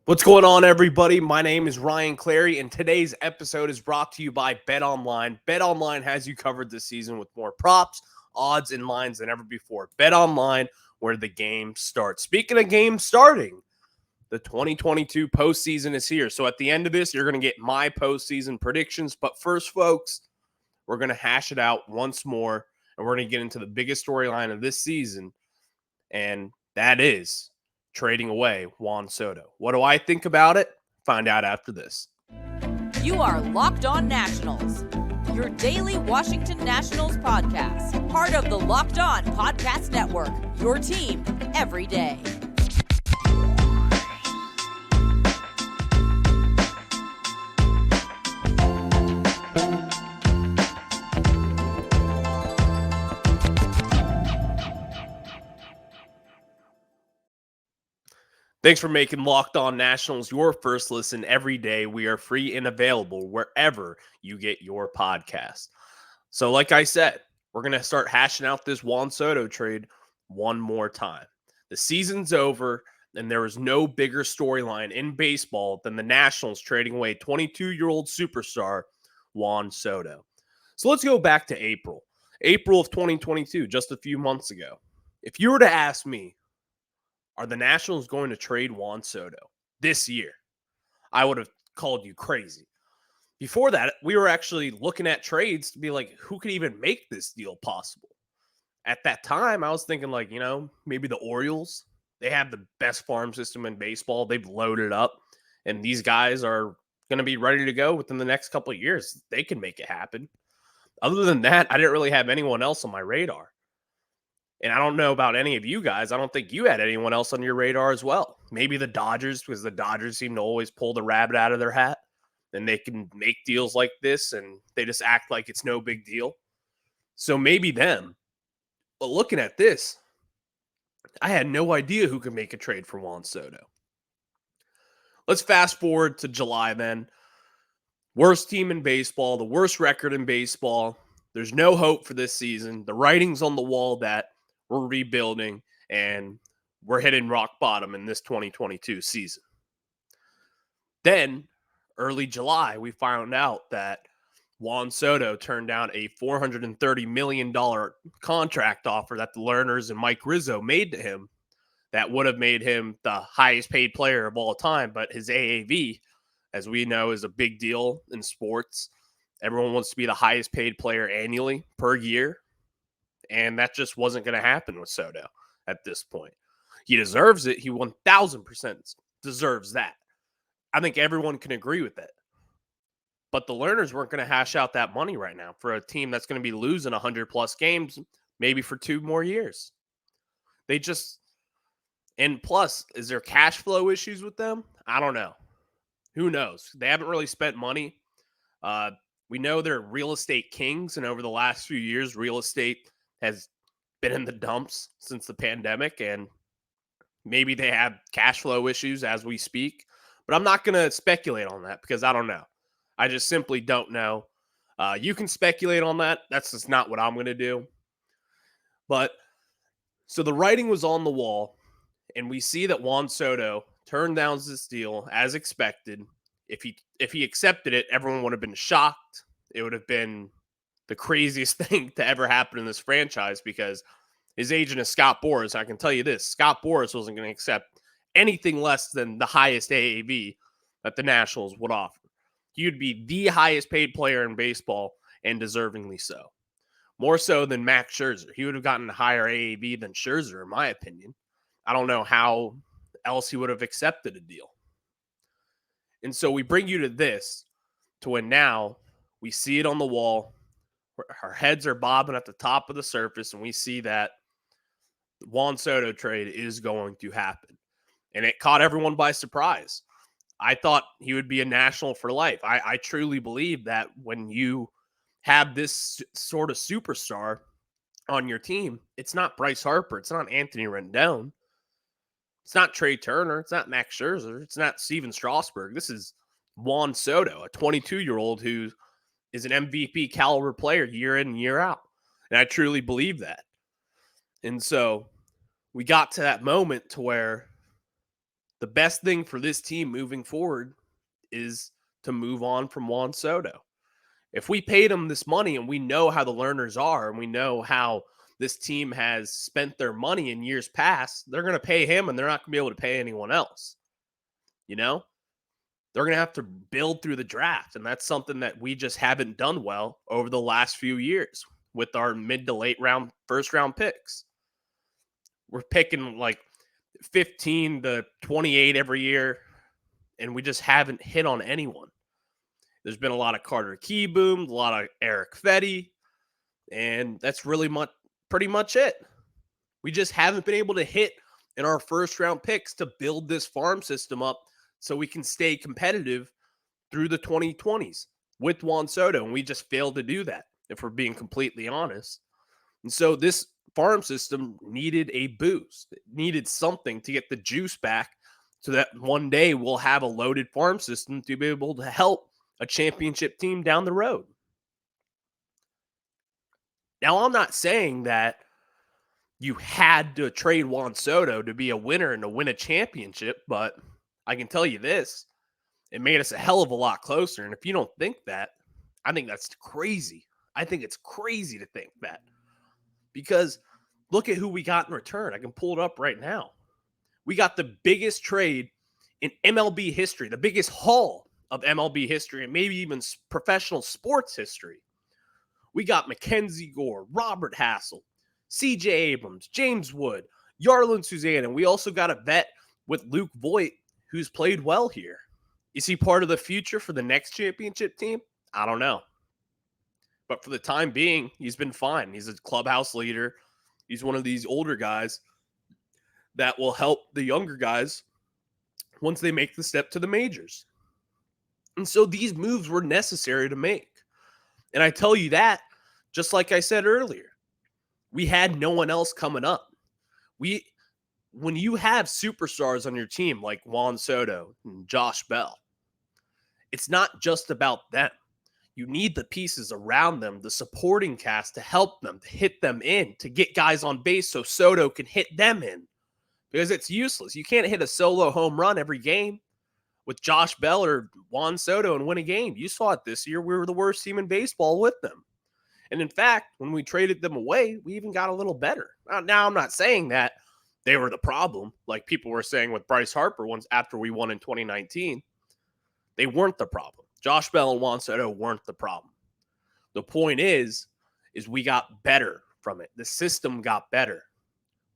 What's going on, everybody? My name is Ryan Clary, and today's episode is brought to you by BetOnline. BetOnline has you covered this season with more props, odds, and lines than ever before. BetOnline, where the game starts. Speaking of games starting, the 2022 postseason is here. So at the end of this, you're going to get my postseason predictions. But first, folks, we're going to hash it out once more, and we're going to get into the biggest storyline of this season, and that is trading away Juan Soto. What do I think about it? Find out after this. You are Locked On Nationals, your daily Washington Nationals podcast, part of the Locked On Podcast Network, your team every day. Thanks for making Locked On Nationals your first listen every day. We are free and available wherever you get your podcast. So like I said, we're going to start hashing out this Juan Soto trade one more time. The season's over, and there is no bigger storyline in baseball than the Nationals trading away 22-year-old superstar Juan Soto. So let's go back to April of 2022, just a few months ago. If you were to ask me, are the Nationals going to trade Juan Soto this year? I would have called you crazy. Before that, we were actually looking at trades to be like, who could even make this deal possible? At that time, I was thinking like, maybe the Orioles. They have the best farm system in baseball. They've loaded up, and these guys are going to be ready to go within the next couple of years. They can make it happen. Other than that, I didn't really have anyone else on my radar. And I don't know about any of you guys. I don't think you had anyone else on your radar as well. Maybe the Dodgers, because the Dodgers seem to always pull the rabbit out of their hat. And they can make deals like this, and they just act like it's no big deal. So maybe them. But looking at this, I had no idea who could make a trade for Juan Soto. Let's fast forward to July then. Worst team in baseball, the worst record in baseball. There's no hope for this season. The writing's on the wall that we're rebuilding, and we're hitting rock bottom in this 2022 season. Then, early July, we found out that Juan Soto turned down a $430 million contract offer that the Lerners and Mike Rizzo made to him that would have made him the highest paid player of all time. But his AAV, as we know, is a big deal in sports. Everyone wants to be the highest paid player annually per year. And that just wasn't going to happen with Soto at this point. He deserves it. He 1,000% deserves that. I think everyone can agree with that. But the Lerners weren't going to hash out that money right now for a team that's going to be losing 100-plus games, maybe for 2 more years. And plus, is there cash flow issues with them? I don't know. Who knows? They haven't really spent money. We know they're real estate kings, and over the last few years, real estate has been in the dumps since the pandemic, and maybe they have cash flow issues as we speak. But I'm not going to speculate on that because I don't know. I just simply don't know. You can speculate on that. That's just not what I'm going to do. But so the writing was on the wall, and we see that Juan Soto turned down this deal as expected. If he accepted it, everyone would have been shocked. It would have been the craziest thing to ever happen in this franchise because his agent is Scott Boras. I can tell you this, Scott Boras wasn't going to accept anything less than the highest AAV that the Nationals would offer. He would be the highest paid player in baseball, and deservingly so. More so than Max Scherzer. He would have gotten a higher AAV than Scherzer, in my opinion. I don't know how else he would have accepted a deal. And so we bring you to this, to when now we see it on the wall. Our heads are bobbing at the top of the surface, and we see that the Juan Soto trade is going to happen. And it caught everyone by surprise. I thought he would be a National for life. I truly believe that when you have this sort of superstar on your team, it's not Bryce Harper. It's not Anthony Rendon. It's not Trey Turner. It's not Max Scherzer. It's not Steven Strasburg. This is Juan Soto, a 22-year-old who is an MVP caliber player year in and year out. And I truly believe that. And so we got to that moment to where The best thing for this team moving forward is to move on from Juan Soto. If we paid him this money and we know how the learners are and we know how this team has spent their money in years past, they're going to pay him and they're not going to be able to pay anyone else. You know, they're going to have to build through the draft. And that's something that we just haven't done well over the last few years with our mid to late round, first round picks. We're picking like 15 to 28 every year, and we just haven't hit on anyone. There's been a lot of Carter Keyboom, a lot of Eric Fetty, and that's really pretty much it. We just haven't been able to hit in our first round picks to build this farm system up so we can stay competitive through the 2020s with Juan Soto, and we just failed to do that, if we're being completely honest. And so this farm system needed a boost. It needed something to get the juice back so that one day we'll have a loaded farm system to be able to help a championship team down the road. Now, I'm not saying that you had to trade Juan Soto to be a winner and to win a championship, but I can tell you this, it made us a hell of a lot closer. And if you don't think that, I think that's crazy. I think it's crazy to think that. Because look at who we got in return. I can pull it up right now. We got the biggest trade in MLB history, the biggest haul of MLB history, and maybe even professional sports history. We got Mackenzie Gore, Robert Hassel, CJ Abrams, James Wood, Yarlin Suzanne, and we also got a vet with Luke Voigt who's played well here. Is he part of the future for the next championship team? I don't know. But for the time being, he's been fine. He's a clubhouse leader. He's one of these older guys that will help the younger guys once they make the step to the majors. And so these moves were necessary to make. And I tell you that, just like I said earlier, we had no one else coming up. When you have superstars on your team like Juan Soto and Josh Bell, it's not just about them. You need the pieces around them, the supporting cast to help them, to hit them in, to get guys on base so Soto can hit them in. Because it's useless. You can't hit a solo home run every game with Josh Bell or Juan Soto and win a game. You saw it this year. We were the worst team in baseball with them. And in fact, when we traded them away, we even got a little better. Now, I'm not saying that they were the problem, like people were saying with Bryce Harper once after we won in 2019. They weren't the problem. Josh Bell and Juan Soto weren't the problem. The point is we got better from it. The system got better.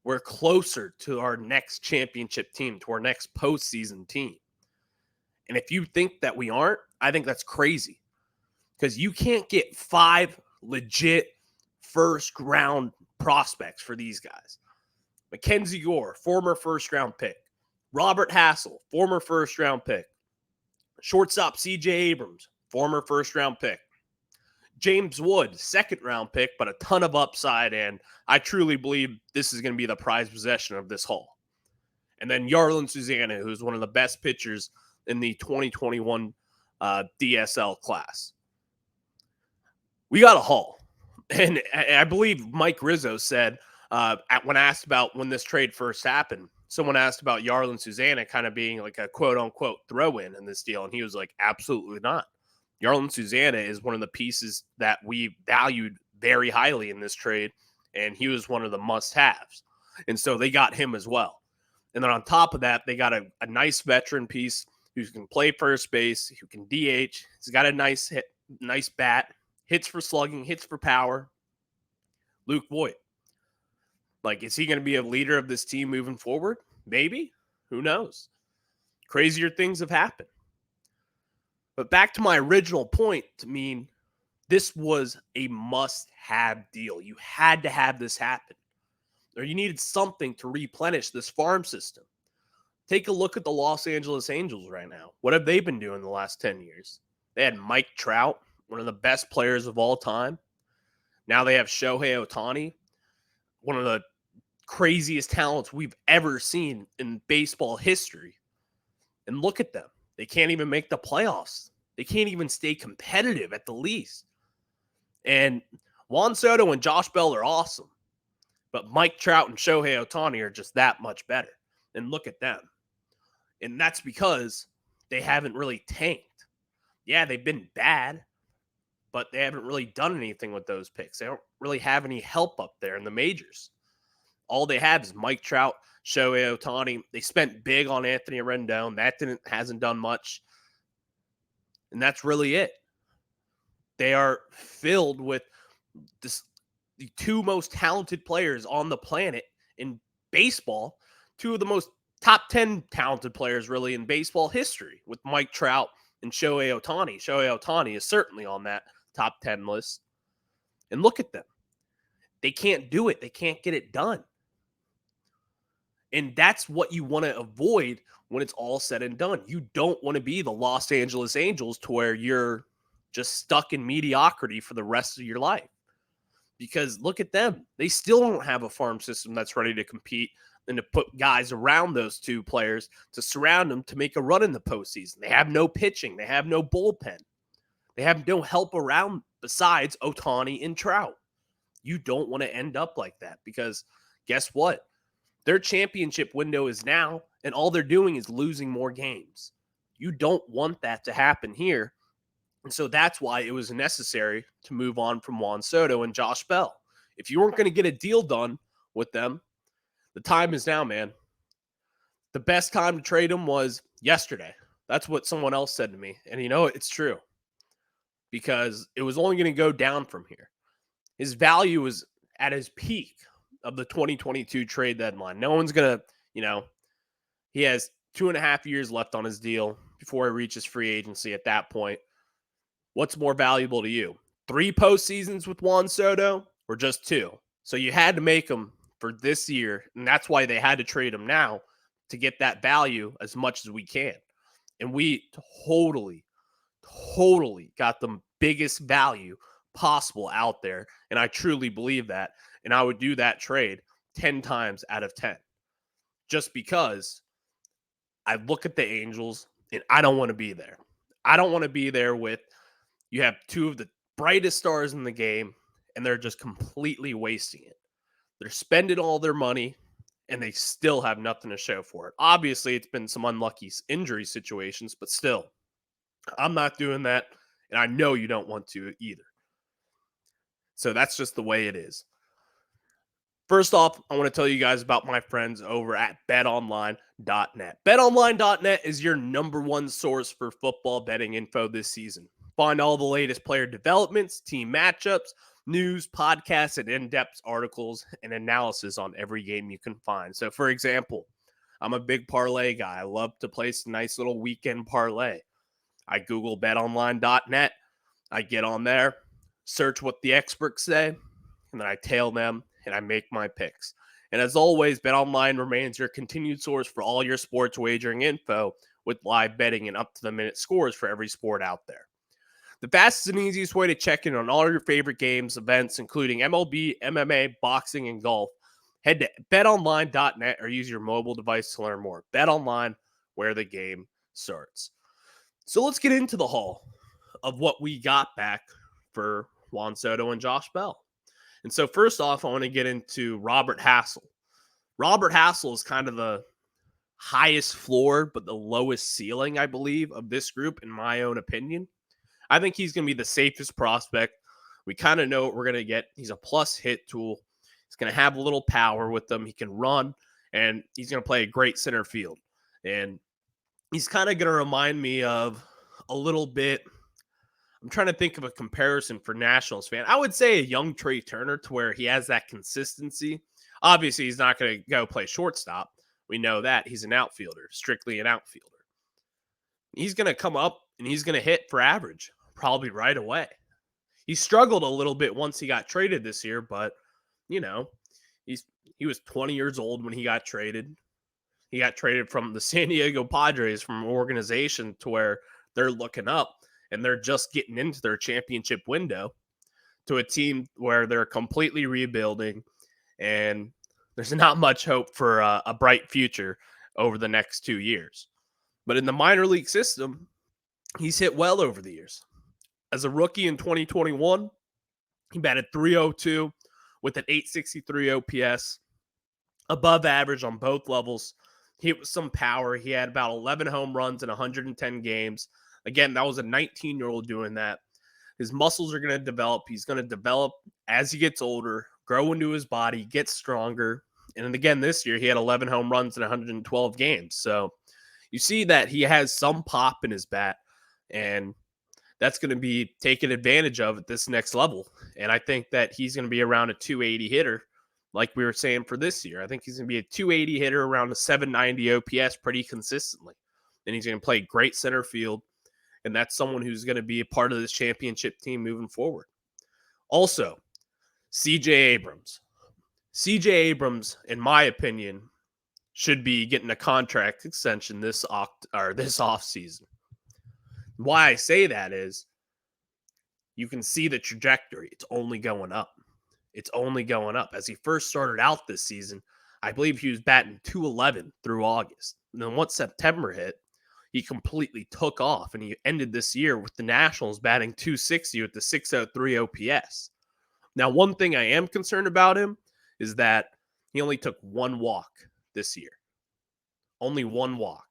We're closer to our next championship team, to our next postseason team. And if you think that we aren't, I think that's crazy. Because you can't get 5 legit first-round prospects for these guys. Mackenzie Gore, former first-round pick. Robert Hassel, former first-round pick. Shortstop CJ Abrams, former first-round pick. James Wood, second-round pick, but a ton of upside, and I truly believe this is going to be the prized possession of this haul. And then Yarlin Susanna, who's one of the best pitchers in the 2021 DSL class. We got a haul. And I believe Mike Rizzo said, when asked about when this trade first happened, someone asked about Yarlin Susanna kind of being like a quote-unquote throw-in in this deal, and he was like, absolutely not. Yarlin Susanna is one of the pieces that we valued very highly in this trade, and he was one of the must-haves. And so they got him as well. And then on top of that, they got a nice veteran piece who can play first base, who can DH. He's got a nice bat, hits for slugging, hits for power. Luke Voigt. Like, is he going to be a leader of this team moving forward? Maybe. Who knows? Crazier things have happened. But back to my original point, this was a must-have deal. You had to have this happen. Or you needed something to replenish this farm system. Take a look at the Los Angeles Angels right now. What have they been doing the last 10 years? They had Mike Trout, one of the best players of all time. Now they have Shohei Ohtani, one of the craziest talents we've ever seen in baseball history. And look at them. They can't even make the playoffs. They can't even stay competitive at the least. And Juan Soto and Josh Bell are awesome. But Mike Trout and Shohei Ohtani are just that much better. And look at them. And that's because they haven't really tanked. Yeah, they've been bad, but they haven't really done anything with those picks. They don't really have any help up there in the majors. All they have is Mike Trout, Shohei Ohtani. They spent big on Anthony Rendon. That hasn't done much. And that's really it. They are filled with the two most talented players on the planet in baseball, two of the most top 10 talented players really in baseball history with Mike Trout and Shohei Ohtani. Shohei Ohtani is certainly on that top 10 list. And look at them. They can't do it. They can't get it done. And that's what you want to avoid when it's all said and done. You don't want to be the Los Angeles Angels to where you're just stuck in mediocrity for the rest of your life. Because look at them. They still don't have a farm system that's ready to compete and to put guys around those two players to surround them to make a run in the postseason. They have no pitching. They have no bullpen. They have no help around besides Ohtani and Trout. You don't want to end up like that because guess what? Their championship window is now, and all they're doing is losing more games. You don't want that to happen here. And so that's why it was necessary to move on from Juan Soto and Josh Bell. If you weren't going to get a deal done with them, the time is now, man. The best time to trade them was yesterday. That's what someone else said to me. And you know, it's true. Because it was only going to go down from here. His value was at his peak of the 2022 trade deadline. No one's going to, he has 2.5 years left on his deal before he reaches free agency at that point. What's more valuable to you? 3 postseasons with Juan Soto or just 2? So you had to make them for this year, and that's why they had to trade him now to get that value as much as we can. And we totally got the biggest value possible out there, and I truly believe that. And I would do that trade 10 times out of 10 just because I look at the Angels and I don't want to be there. I don't want to be there with you have two of the brightest stars in the game and they're just completely wasting it. They're spending all their money and they still have nothing to show for it. Obviously, it's been some unlucky injury situations, but still, I'm not doing that. And I know you don't want to either. So that's just the way it is. First off, I want to tell you guys about my friends over at betonline.net. Betonline.net is your number one source for football betting info this season. Find all the latest player developments, team matchups, news, podcasts, and in-depth articles and analysis on every game you can find. So, for example, I'm a big parlay guy. I love to place a nice little weekend parlay. I Google betonline.net. I get on there, search what the experts say, and then I tail them and I make my picks. And as always, BetOnline remains your continued source for all your sports wagering info with live betting and up-to-the-minute scores for every sport out there. The fastest and easiest way to check in on all your favorite games, events, including MLB, MMA, boxing, and golf. Head to betonline.net or use your mobile device to learn more. BetOnline, where the game starts. So let's get into the haul of what we got back for Juan Soto and Josh Bell. And so first off, I want to get into Robert Hassel. Robert Hassel is kind of the highest floor, but the lowest ceiling, I believe, of this group, in my own opinion. I think he's going to be the safest prospect. We kind of know what we're going to get. He's a plus hit tool. He's going to have a little power with him. He can run, and he's going to play a great center field. And he's kind of going to remind me of a little bit. I'm trying to think of a comparison for Nationals fan. I would say a young Trey Turner to where he has that consistency. Obviously, he's not going to go play shortstop. We know that. He's an outfielder, strictly an outfielder. He's going to come up and he's going to hit for average probably right away. He struggled a little bit once he got traded this year, but, he was 20 years old when he got traded. He got traded from the San Diego Padres, from an organization to where they're looking up and they're just getting into their championship window, to a team where they're completely rebuilding and there's not much hope for a bright future over the next 2 years. But in the minor league system, he's hit well over the years. As a rookie in 2021, he batted .302 with an .863 OPS, above average on both levels. He was some power. He had about 11 home runs in 110 games. Again, that was a 19-year-old doing that. His muscles are going to develop. He's going to develop as he gets older, grow into his body, get stronger. And then again, this year, he had 11 home runs in 112 games. So you see that he has some pop in his bat, and that's going to be taken advantage of at this next level. And I think that he's going to be around a 280 hitter, like we were saying for this year. I think he's going to be a 280 hitter around a 790 OPS pretty consistently. And he's going to play great center field. And that's someone who's going to be a part of this championship team moving forward. Also, CJ Abrams. CJ Abrams, in my opinion, should be getting a contract extension this offseason. Why I say that is you can see the trajectory. It's only going up. It's only going up. As he first started out this season, I believe he was batting 211 through August. And then once September hit, he completely took off, and he ended this year with the Nationals batting 260 with the 603 OPS. Now, one thing I am concerned about him is that he only took one walk this year. Only one walk.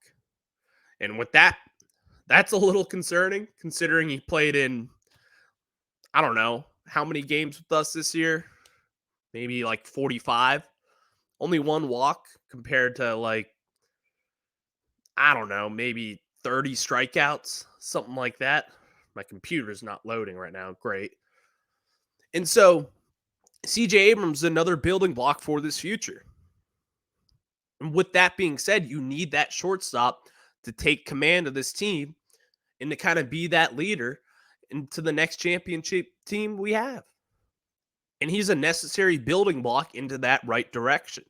And with that, that's a little concerning, considering he played in, I don't know, how many games with us this year? Maybe like 45. Only one walk compared to like, I don't know, maybe 30 strikeouts, something like that. My computer's not loading right now. Great. And so CJ Abrams is another building block for this future. And with that being said, you need that shortstop to take command of this team and to kind of be that leader into the next championship team we have. And he's a necessary building block into that right direction.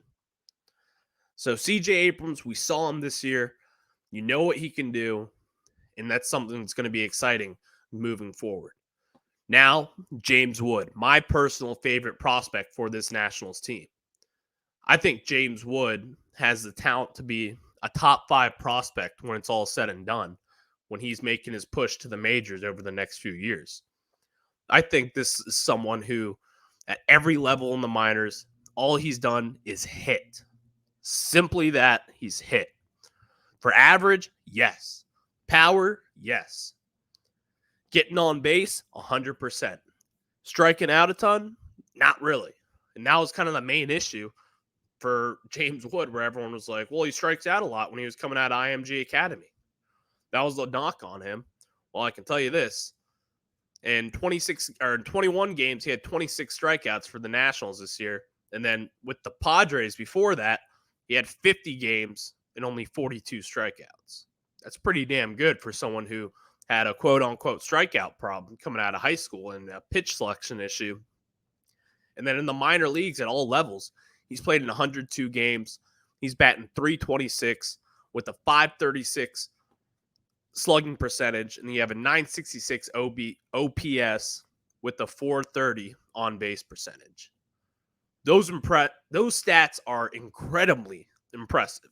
So CJ Abrams, we saw him this year. You know what he can do, and that's something that's going to be exciting moving forward. Now, James Wood, my personal favorite prospect for this Nationals team. I think James Wood has the talent to be a top 5 prospect when it's all said and done, when he's making his push to the majors over the next few years. I think this is someone who, at every level in the minors, all he's done is hit. Simply that, he's hit. For average, yes. Power, yes. Getting on base, 100%. Striking out a ton, not really. And that was kind of the main issue for James Wood, where everyone was like, well, he strikes out a lot when he was coming out of IMG Academy. That was the knock on him. Well, I can tell you this. In 21 games, he had 26 strikeouts for the Nationals this year. And then with the Padres before that, he had 50 games and only 42 strikeouts. That's pretty damn good for someone who had a quote-unquote strikeout problem coming out of high school and a pitch selection issue. And then in the minor leagues at all levels, he's played in 102 games. He's batting .326 with a .536 slugging percentage, and you have a .966 OPS with a .430 on-base percentage. Those stats are incredibly impressive.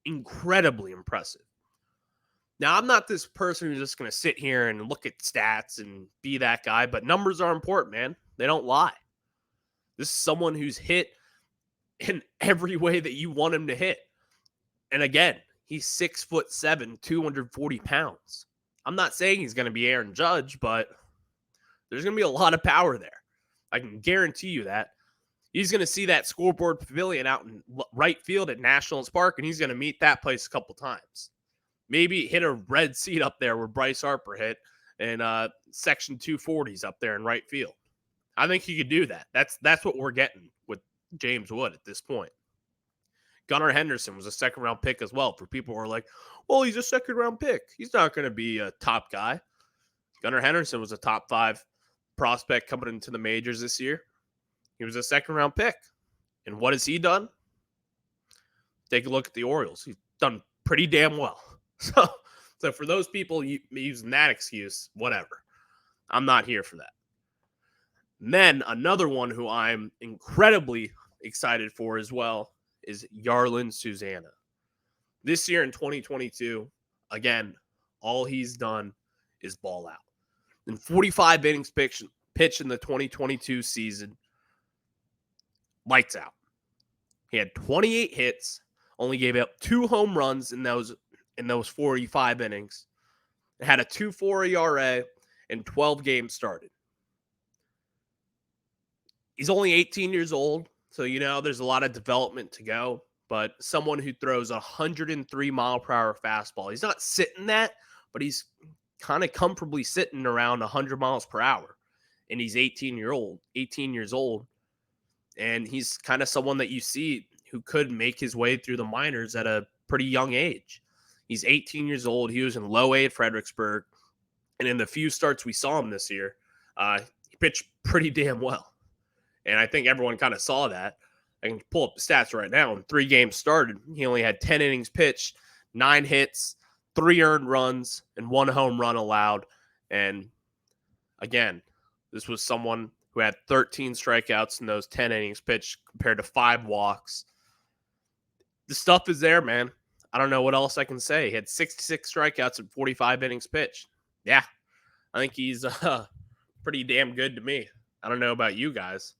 Incredibly impressive. Now, I'm not this person who's just going to sit here and look at stats and be that guy, but numbers are important, man. They don't lie. This is someone who's hit in every way that you want him to hit. And again, he's 6'7", 240 pounds. I'm not saying he's going to be Aaron Judge, but there's going to be a lot of power there. I can guarantee you that. He's going to see that scoreboard pavilion out in right field at Nationals Park, and he's going to meet that place a couple times. Maybe hit a red seat up there where Bryce Harper hit, and section 240s up there in right field. I think he could do that. That's what we're getting with James Wood at this point. Gunnar Henderson was a second-round pick as well. For people who are like, well, he's a second-round pick. He's not going to be a top guy. Gunnar Henderson was a top 5 prospect coming into the majors this year. He was a second-round pick. And what has he done? Take a look at the Orioles. He's done pretty damn well. So for those people using that excuse, whatever. I'm not here for that. And then another one who I'm incredibly excited for as well is Yarlin Susana. This year in 2022, again, all he's done is ball out. In 45 innings pitched in the 2022 season, lights out. He had 28 hits, only gave up 2 home runs in those 45 innings. It had a 2.4 ERA and 12 games started. He's only 18 years old, so there's a lot of development to go, but someone who throws a 103 mile per hour fastball. He's not sitting that, but he's kind of comfortably sitting around 100 miles per hour. And he's 18 years old. And he's kind of someone that you see who could make his way through the minors at a pretty young age. He's 18 years old. He was in low A at Fredericksburg. And in the few starts we saw him this year, he pitched pretty damn well. And I think everyone kind of saw that. I can pull up the stats right now. In 3 games started, he only had 10 innings pitched, 9 hits, 3 earned runs, and 1 home run allowed. And again, this was someone who had 13 strikeouts in those 10 innings pitched compared to 5 walks. The stuff is there, man. I don't know what else I can say. He had 66 strikeouts in 45 innings pitched. Yeah, I think he's pretty damn good to me. I don't know about you guys,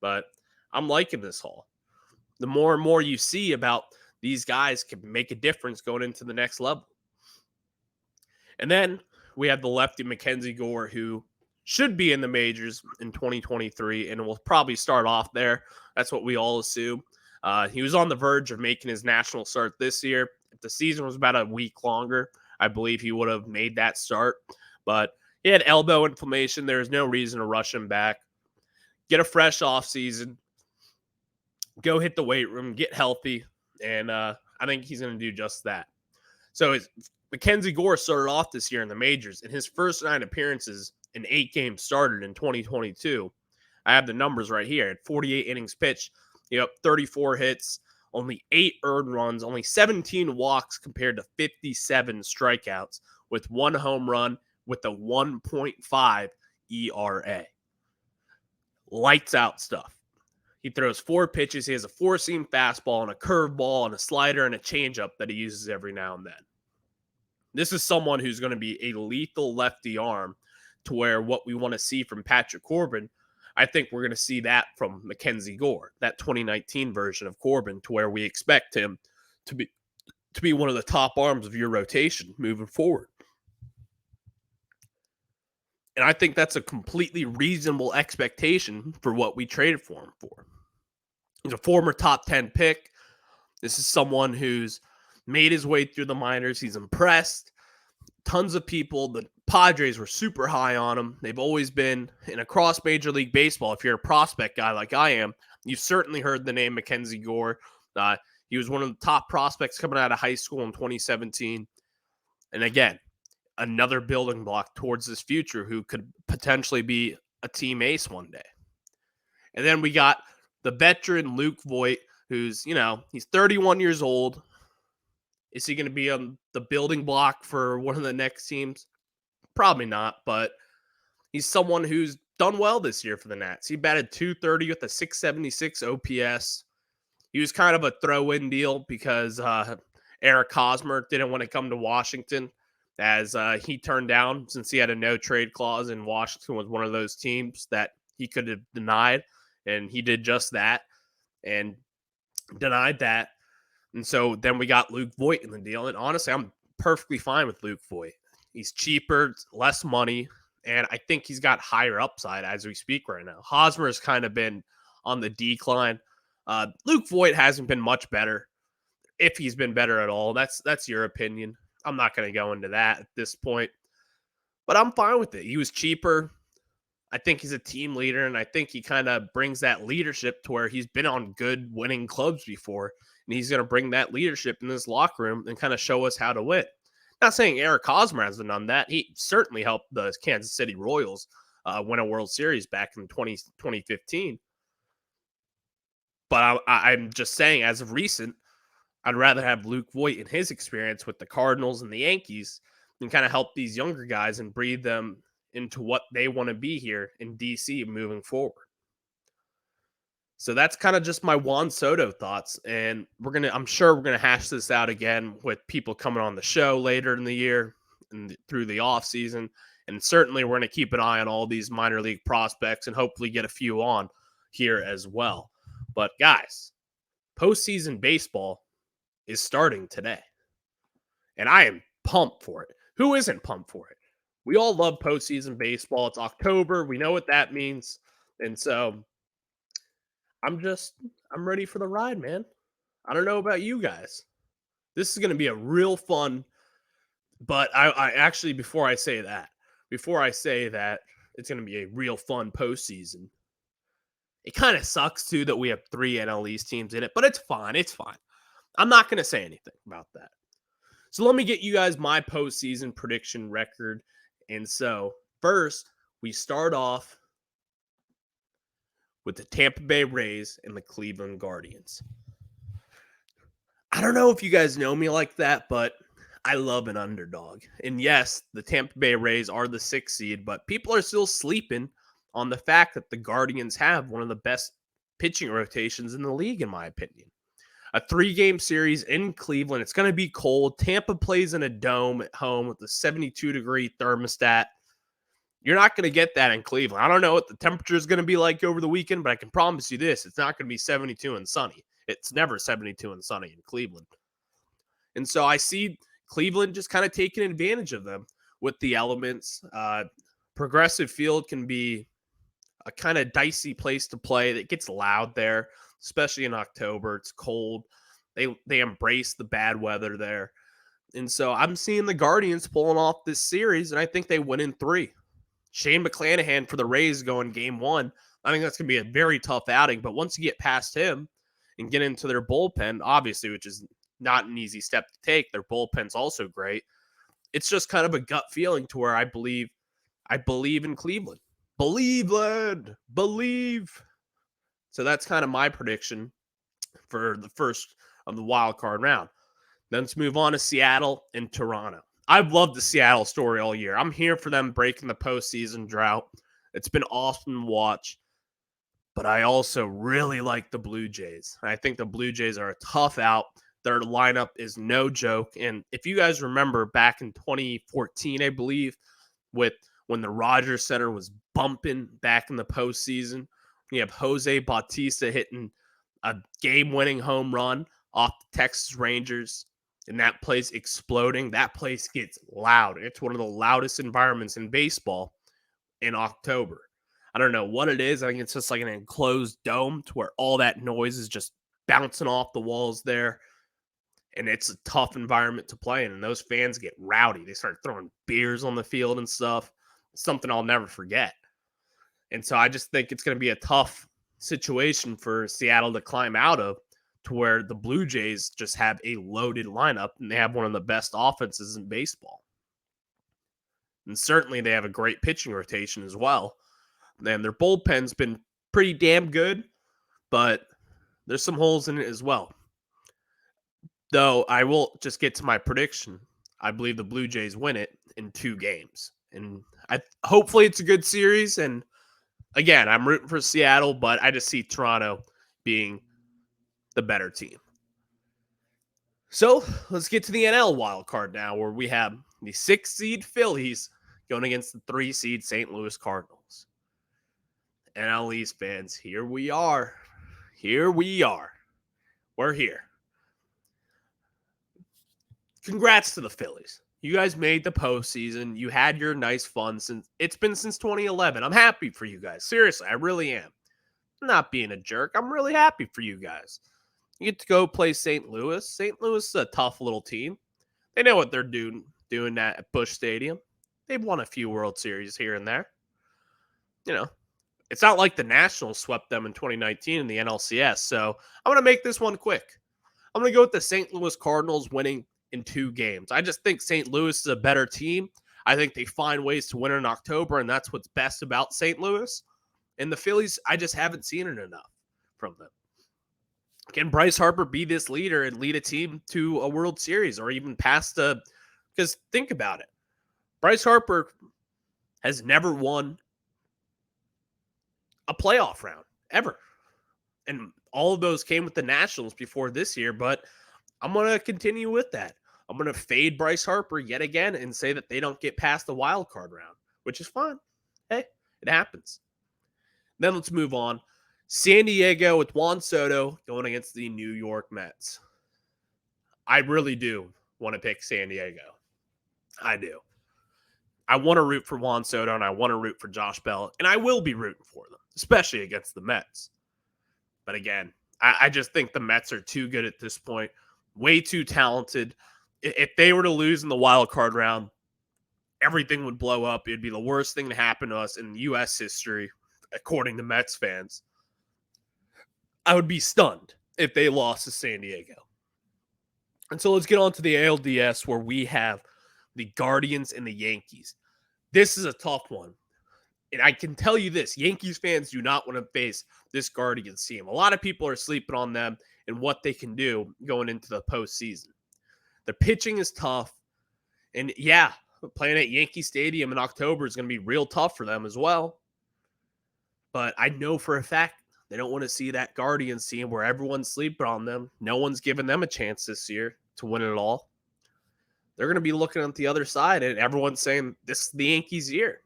but I'm liking this haul. The more and more you see about these guys can make a difference going into the next level. And then we have the lefty Mackenzie Gore, who should be in the majors in 2023, and will probably start off there. That's what we all assume. He was on the verge of making his national start this year. If the season was about a week longer, I believe he would have made that start. But he had elbow inflammation. There's no reason to rush him back. Get a fresh offseason. Go hit the weight room. Get healthy. And I think he's going to do just that. So Mackenzie Gore started off this year in the majors. In his first 9 appearances in 8 games started in 2022, I have the numbers right here. At 48 innings pitched, 34 hits, only 8 earned runs, only 17 walks compared to 57 strikeouts, with 1 home run with a 1.5 ERA. Lights out stuff. He throws 4 pitches. He has a 4-seam fastball and a curveball and a slider and a changeup that he uses every now and then. This is someone who's going to be a lethal lefty arm, to where what we want to see from Patrick Corbin, I think we're going to see that from Mackenzie Gore, that 2019 version of Corbin, to where we expect him to be one of the top arms of your rotation moving forward. And I think that's a completely reasonable expectation for what we traded for him for. He's a former top 10 pick. This is someone who's made his way through the minors. He's impressed. Tons of people, the Padres were super high on him. They've always been in across Major League Baseball. If you're a prospect guy like I am, you've certainly heard the name Mackenzie Gore. He was one of the top prospects coming out of high school in 2017. And again, another building block towards this future who could potentially be a team ace one day. And then we got the veteran Luke Voit, who's, he's 31 years old. Is he going to be on the building block for one of the next teams? Probably not, but he's someone who's done well this year for the Nats. He batted .230 with a .676 OPS. He was kind of a throw-in deal because Eric Hosmer didn't want to come to Washington, as he turned down, since he had a no-trade clause, and Washington was one of those teams that he could have denied, and he did just that and denied that. And so then we got Luke Voit in the deal, and honestly, I'm perfectly fine with Luke Voit. He's cheaper, less money, and I think he's got higher upside as we speak right now. Hosmer has kind of been on the decline. Luke Voit hasn't been much better, if he's been better at all. That's your opinion. I'm not going to go into that at this point, but I'm fine with it. He was cheaper. I think he's a team leader, and I think he kind of brings that leadership to where he's been on good winning clubs before, and he's going to bring that leadership in this locker room and kind of show us how to win. Not saying Eric Hosmer hasn't done that. He certainly helped the Kansas City Royals win a World Series back in 2015. But I'm just saying, as of recent, I'd rather have Luke Voit and his experience with the Cardinals and the Yankees and kind of help these younger guys and breathe them into what they want to be here in DC moving forward. So that's kind of just my Juan Soto thoughts. And I'm sure we're going to hash this out again with people coming on the show later in the year and through the off season. And certainly we're going to keep an eye on all these minor league prospects and hopefully get a few on here as well. But guys, postseason baseball is starting today. And I am pumped for it. Who isn't pumped for it? We all love postseason baseball. It's October. We know what that means. And so I'm ready for the ride, man. I don't know about you guys. This is going to be a real fun, but I actually, before I say that, it's going to be a real fun postseason. It kind of sucks too that we have 3 NL East teams in it, but it's fine. It's fine. I'm not going to say anything about that. So let me get you guys my postseason prediction record. And so first, we start off with the Tampa Bay Rays and the Cleveland Guardians. I don't know if you guys know me like that, but I love an underdog. And yes, the Tampa Bay Rays are the 6th seed, but people are still sleeping on the fact that the Guardians have one of the best pitching rotations in the league, in my opinion. A 3-game series in Cleveland. It's going to be cold. Tampa plays in a dome at home with a 72-degree thermostat. You're not going to get that in Cleveland. I don't know what the temperature is going to be like over the weekend, but I can promise you this. It's not going to be 72 and sunny. It's never 72 and sunny in Cleveland. And so I see Cleveland just kind of taking advantage of them with the elements. Progressive Field can be a kind of dicey place to play. It gets loud there, especially in October. It's cold. They embrace the bad weather there. And so I'm seeing the Guardians pulling off this series, and I think they win in 3. Shane McClanahan for the Rays going game 1. I think that's going to be a very tough outing, but once you get past him and get into their bullpen, obviously, which is not an easy step to take, their bullpen's also great. It's just kind of a gut feeling to where I believe in Cleveland. Believe. So that's kind of my prediction for the first of the wild card round. Then let's move on to Seattle and Toronto. I've loved the Seattle story all year. I'm here for them breaking the postseason drought. It's been awesome to watch. But I also really like the Blue Jays. I think the Blue Jays are a tough out. Their lineup is no joke. And if you guys remember back in 2014, I believe, with when the Rogers Center was bumping back in the postseason, you have Jose Bautista hitting a game-winning home run off the Texas Rangers, and that place exploding. That place gets loud. It's one of the loudest environments in baseball in October. I don't know what it is. I think it's just like an enclosed dome to where all that noise is just bouncing off the walls there. And it's a tough environment to play in. And those fans get rowdy. They start throwing beers on the field and stuff. It's something I'll never forget. And so I just think it's going to be a tough situation for Seattle to climb out of, to where the Blue Jays just have a loaded lineup and they have one of the best offenses in baseball. And certainly they have a great pitching rotation as well. And their bullpen's been pretty damn good, but there's some holes in it as well. Though I will just get to my prediction. I believe the Blue Jays win it in 2 games. And hopefully it's a good series. And again, I'm rooting for Seattle, but I just see Toronto being the better team. So let's get to the NL wild card now, where we have the 6th seed Phillies going against the 3 seed St. Louis Cardinals. NL East fans, here we are. We're here. Congrats to the Phillies. You guys made the postseason. You had your nice fun since 2011. I'm happy for you guys. Seriously, I really am. I'm not being a jerk. I'm really happy for you guys. You get to go play St. Louis. St. Louis is a tough little team. They know what they're doing that at Busch Stadium. They've won a few World Series here and there. You know, it's not like the Nationals swept them in 2019 in the NLCS. So I'm going to make this one quick. I'm going to go with the St. Louis Cardinals winning in 2 games. I just think St. Louis is a better team. I think they find ways to win in October, and that's what's best about St. Louis. And the Phillies, I just haven't seen it enough from them. Can Bryce Harper be this leader and lead a team to a World Series or even past because think about it. Bryce Harper has never won a playoff round ever. And all of those came with the Nationals before this year, but I'm going to continue with that. I'm going to fade Bryce Harper yet again and say that they don't get past the wild card round, which is fine. Hey, it happens. Then let's move on. San Diego with Juan Soto going against the New York Mets. I really do want to pick San Diego. I do. I want to root for Juan Soto and I want to root for Josh Bell, and I will be rooting for them, especially against the Mets. But again, I just think the Mets are too good at this point, way too talented. If they were to lose in the wild card round, everything would blow up. It'd be the worst thing to happen to us in U.S. history, according to Mets fans. I would be stunned if they lost to San Diego. And so let's get on to the ALDS, where we have the Guardians and the Yankees. This is a tough one. And I can tell you this, Yankees fans do not want to face this Guardians team. A lot of people are sleeping on them and what they can do going into the postseason. The pitching is tough. And yeah, playing at Yankee Stadium in October is going to be real tough for them as well. But I know for a fact they don't want to see that Guardians team where everyone's sleeping on them. No one's giving them a chance this year to win it all. They're going to be looking at the other side, and everyone's saying this is the Yankees' year.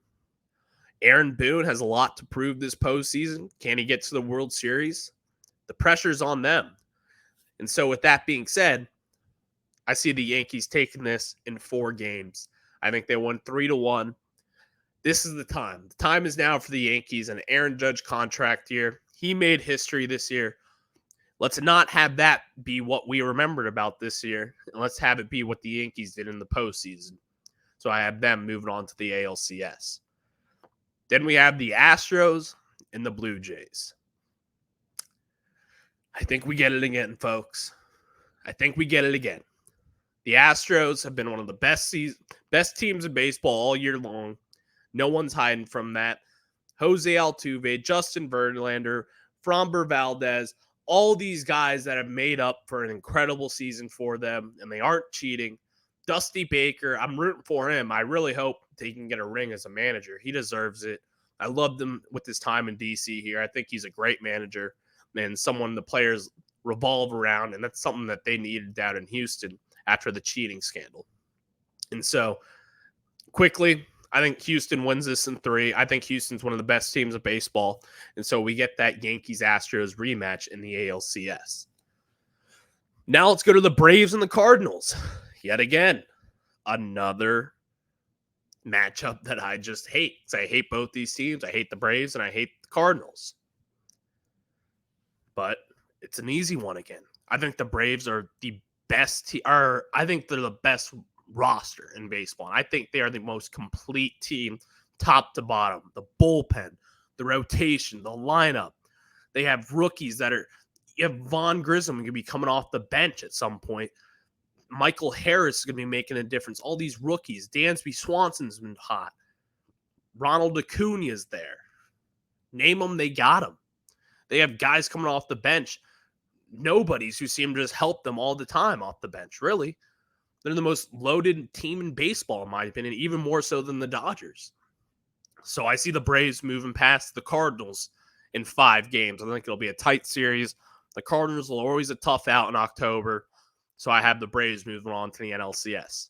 Aaron Boone has a lot to prove this postseason. Can he get to the World Series? The pressure's on them. And so with that being said, I see the Yankees taking this in 4 games. I think they won 3-1. This is the time. The time is now for the Yankees, an Aaron Judge contract year. He made history this year. Let's not have that be what we remembered about this year, and let's have it be what the Yankees did in the postseason. So I have them moving on to the ALCS. Then we have the Astros and the Blue Jays. I think we get it again, folks. I think we get it again. The Astros have been one of the best teams in baseball all year long. No one's hiding from that. Jose Altuve, Justin Verlander, Framber Valdez, all these guys that have made up for an incredible season for them, and they aren't cheating. Dusty Baker, I'm rooting for him. I really hope he can get a ring as a manager. He deserves it. I loved him with his time in D.C. here. I think he's a great manager and someone the players revolve around, and that's something that they needed down in Houston after the cheating scandal. And so, quickly, I think Houston wins this in 3. I think Houston's one of the best teams of baseball. And so we get that Yankees-Astros rematch in the ALCS. Now let's go to the Braves and the Cardinals. Yet again, another matchup that I just hate. I hate both these teams. I hate the Braves and I hate the Cardinals. But it's an easy one again. I think the Braves are the best I think they're the best roster in baseball. And I think they are the most complete team, top to bottom. The bullpen, the rotation, the lineup. They have rookies that are, you have Vaughn Grissom going to be coming off the bench at some point. Michael Harris is going to be making a difference. All these rookies. Dansby Swanson's been hot. Ronald Acuna is there. Name them, they got them. They have guys coming off the bench. Nobodies who seem to just help them all the time off the bench, really. They're the most loaded team in baseball, in my opinion, even more so than the Dodgers. So I see the Braves moving past the Cardinals in 5 games. I think it'll be a tight series. The Cardinals are always a tough out in October. So I have the Braves moving on to the NLCS.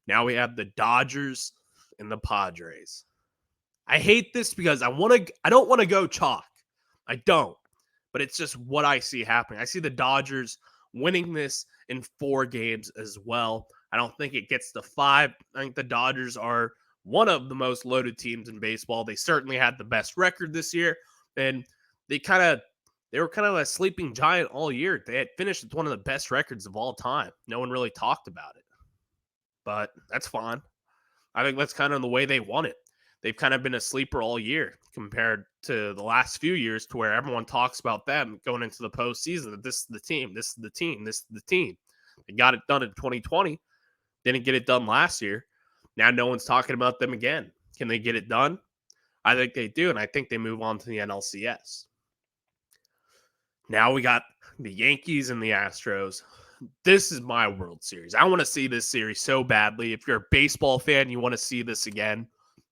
Now we have the Dodgers and the Padres. I hate this because I don't want to go chalk. I don't. But it's just what I see happening. I see the Dodgers winning this in 4 games as well. I don't think it gets to 5. I think the Dodgers are one of the most loaded teams in baseball. They certainly had the best record this year, and they were kind of a sleeping giant all year. They had finished with one of the best records of all time. No one really talked about it, but that's fine. I think that's kind of the way they want it. They've kind of been a sleeper all year compared to the last few years, to where everyone talks about them going into the postseason. This is the team. This is the team. This is the team. They got it done in 2020. Didn't get it done last year. Now no one's talking about them again. Can they get it done? I think they do, and I think they move on to the NLCS. Now we got the Yankees and the Astros. This is my World Series. I want to see this series so badly. If you're a baseball fan, you want to see this again.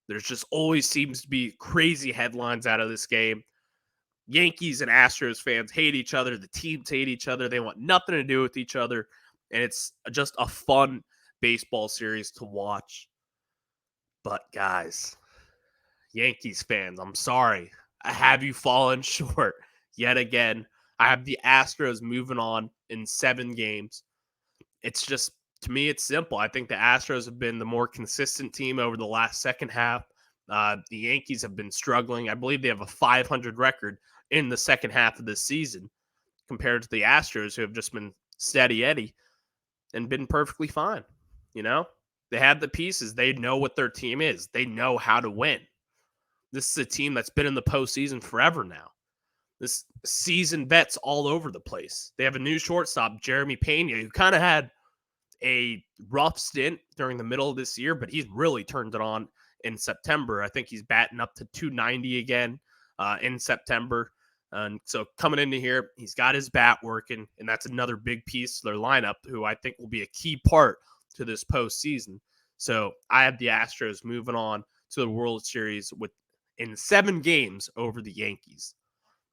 There's just always seems to be crazy headlines out of this game. Yankees and Astros fans hate each other. The teams hate each other. They want nothing to do with each other. And it's just a fun baseball series to watch. But guys, Yankees fans, I'm sorry. I have you fallen short yet again. I have the Astros moving on in 7 games. it's just, to me, it's simple. I think the Astros have been the more consistent team over the last second half. The Yankees have been struggling. I believe they have a 500 record in the second half of this season compared to the Astros, who have just been steady Eddie and been perfectly fine. You know, they have the pieces. They know what their team is. They know how to win. This is a team that's been in the postseason forever now. This seasoned vets all over the place. They have a new shortstop, Jeremy Pena, who kind of had a rough stint during the middle of this year, but he's really turned it on in September. I think he's batting up to 290 again in September. And so coming into here, he's got his bat working, and that's another big piece of their lineup, who I think will be a key part to this postseason. So I have the Astros moving on to the World Series in 7 games over the Yankees.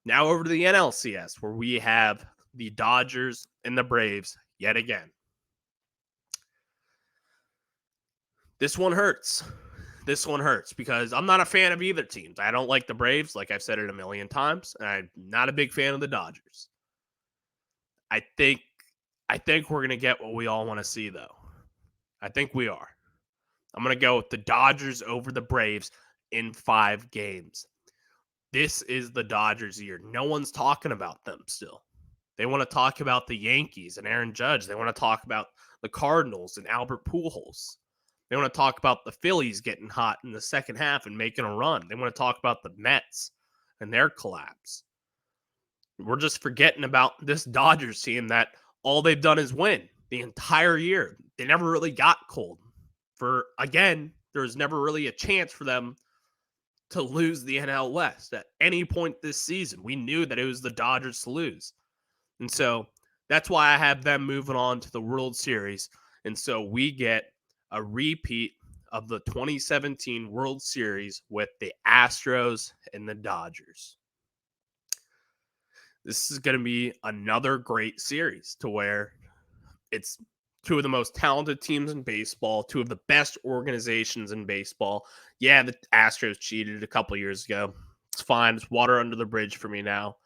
Now over to the NLCS, where we have the Dodgers and the Braves yet again. This one hurts. This one hurts because I'm not a fan of either teams. I don't like the Braves, like I've said it a million times, and I'm not a big fan of the Dodgers. I think we're going to get what we all want to see, though. I think we are. I'm going to go with the Dodgers over the Braves in 5 games. This is the Dodgers year. No one's talking about them still. They want to talk about the Yankees and Aaron Judge. They want to talk about the Cardinals and Albert Pujols. They want to talk about the Phillies getting hot in the second half and making a run. They want to talk about the Mets and their collapse. We're just forgetting about this Dodgers team that all they've done is win the entire year. They never really got cold. There was never really a chance for them to lose the NL West at any point this season. We knew that it was the Dodgers to lose. And so that's why I have them moving on to the World Series. And so we get a repeat of the 2017 World Series with the Astros and the Dodgers. This is going to be another great series to where it's two of the most talented teams in baseball, two of the best organizations in baseball. Yeah, the Astros cheated a couple years ago. It's fine. It's water under the bridge for me now.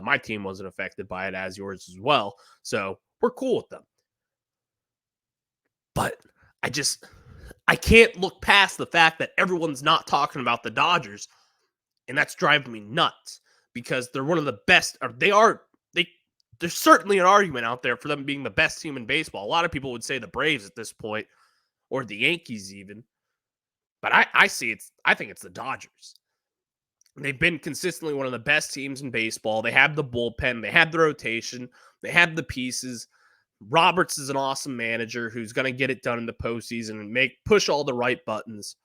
My team wasn't affected by it, as yours as well. So we're cool with them. But I can't look past the fact that everyone's not talking about the Dodgers, and that's driving me nuts because they're one of the best. There's certainly an argument out there for them being the best team in baseball. A lot of people would say the Braves at this point, or the Yankees even. But I think it's the Dodgers. They've been consistently one of the best teams in baseball. They have the bullpen. They have the rotation. They have the pieces. Roberts is an awesome manager who's going to get it done in the postseason and push all the right buttons.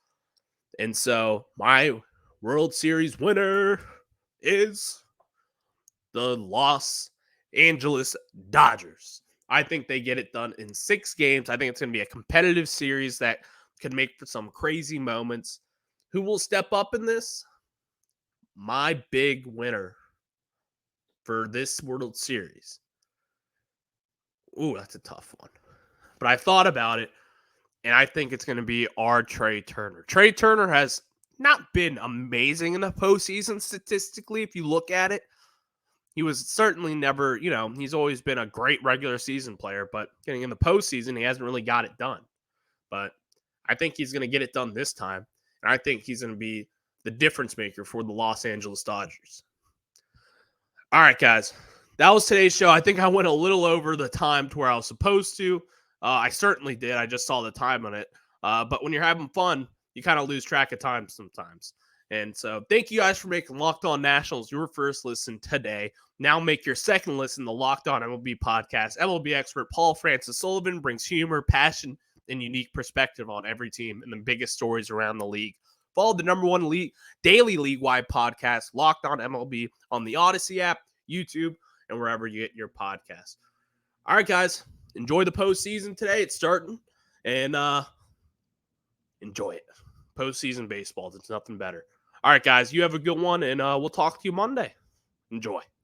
And so my World Series winner is the Los Angeles Dodgers. I think they get it done in 6 games. I think it's going to be a competitive series that could make for some crazy moments. Who will step up in this? My big winner for this World Series. Ooh, that's a tough one. But I thought about it, and I think it's going to be our Trey Turner. Trey Turner has not been amazing in the postseason statistically, if you look at it. He was certainly never, he's always been a great regular season player, but getting in the postseason, he hasn't really got it done. But I think he's going to get it done this time, and I think he's going to be the difference maker for the Los Angeles Dodgers. All right, guys. That was today's show. I think I went a little over the time to where I was supposed to. I certainly did. I just saw the time on it. But when you're having fun, you kind of lose track of time sometimes. And so thank you guys for making Locked On Nationals your first listen today. Now make your second listen the Locked On MLB podcast. MLB expert Paul Francis Sullivan brings humor, passion, and unique perspective on every team and the biggest stories around the league. Follow the #1 daily league-wide podcast, Locked On MLB, on the Odyssey app, YouTube, and wherever you get your podcast. All right, guys, enjoy the postseason today. It's starting, and enjoy it. Postseason baseball, it's nothing better. All right, guys, you have a good one, and we'll talk to you Monday. Enjoy.